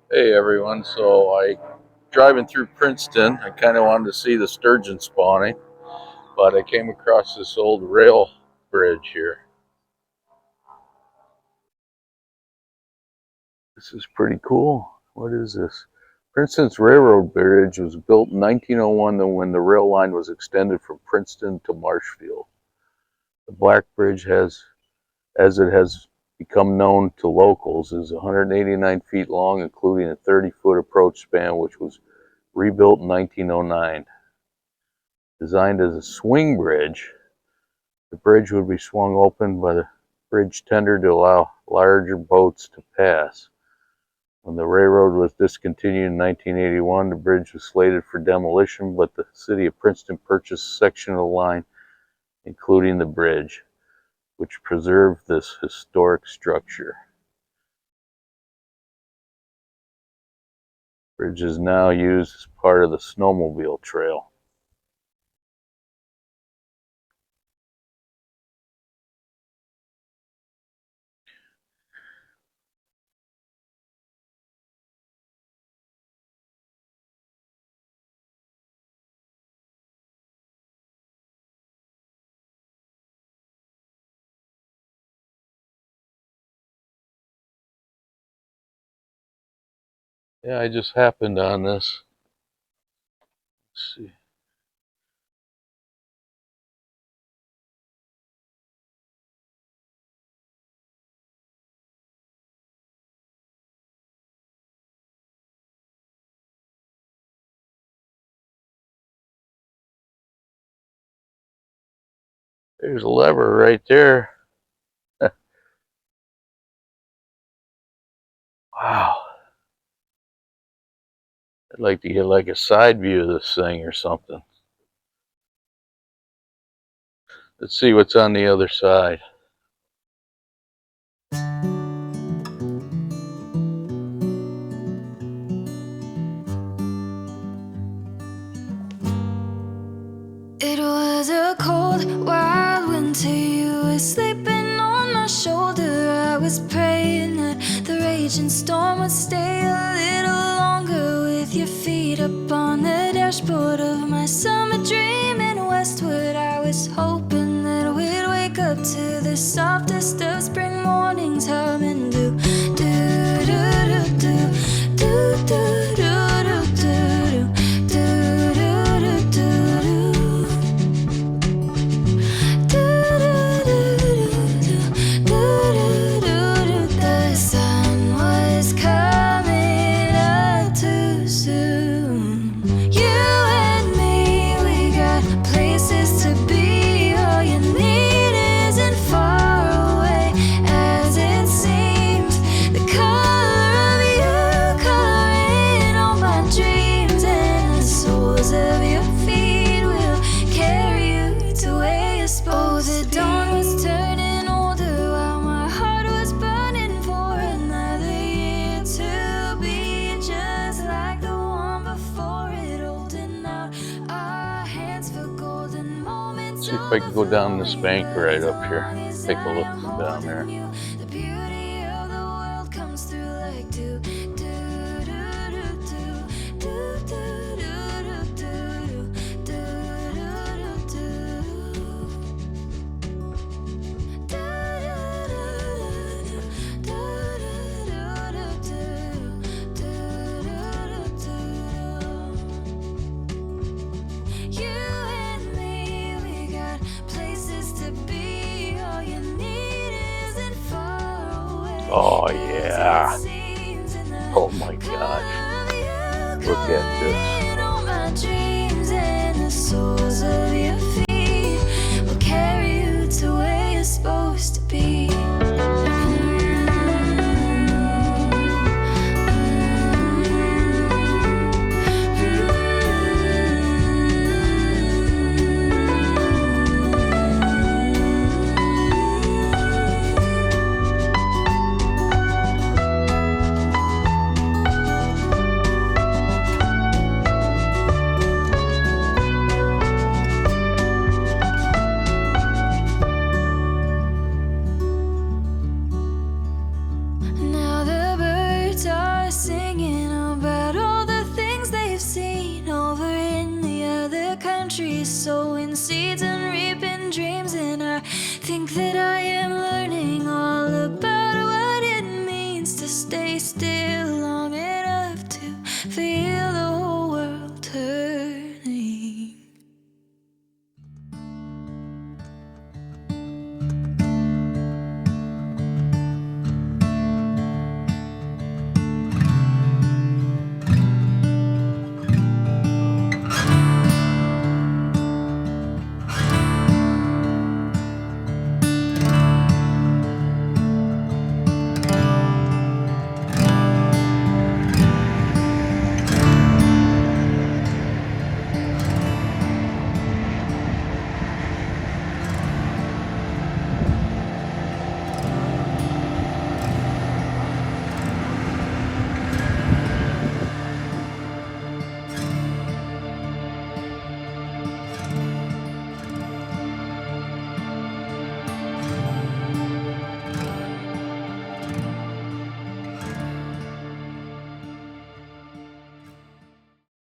Hey everyone, so driving through Princeton, I kind of wanted to see the sturgeon spawning, but I came across this old rail bridge here. This is pretty cool. What is this? Princeton's Railroad Bridge was built in 1901 when the rail line was extended from Princeton to Marshfield. The Black Bridge as it has become known to locals, is 189 feet long, including a 30-foot approach span, which was rebuilt in 1909. Designed as a swing bridge, the bridge would be swung open by the bridge tender to allow larger boats to pass. When the railroad was discontinued in 1981, the bridge was slated for demolition, but the city of Princeton purchased a section of the line, including the bridge, which preserved this historic structure. The bridge is now used as part of the snowmobile trail. Yeah, I just happened on this. Let's see. There's a lever right there. Wow. I'd like to get like a side view of this thing or something. Let's see what's on the other side. It was a cold, wild winter. You were sleeping on my shoulder. I was praying that the raging storm would stay a little longer. With your feet up on the dashboard of my summer dream in Westwood, I was hoping that we'd wake up to the softest of spring mornings, humming do do do do do do do do. See if I can go down this bank right up here. Take a look from down there. Oh yeah. Oh my gosh. Look at this.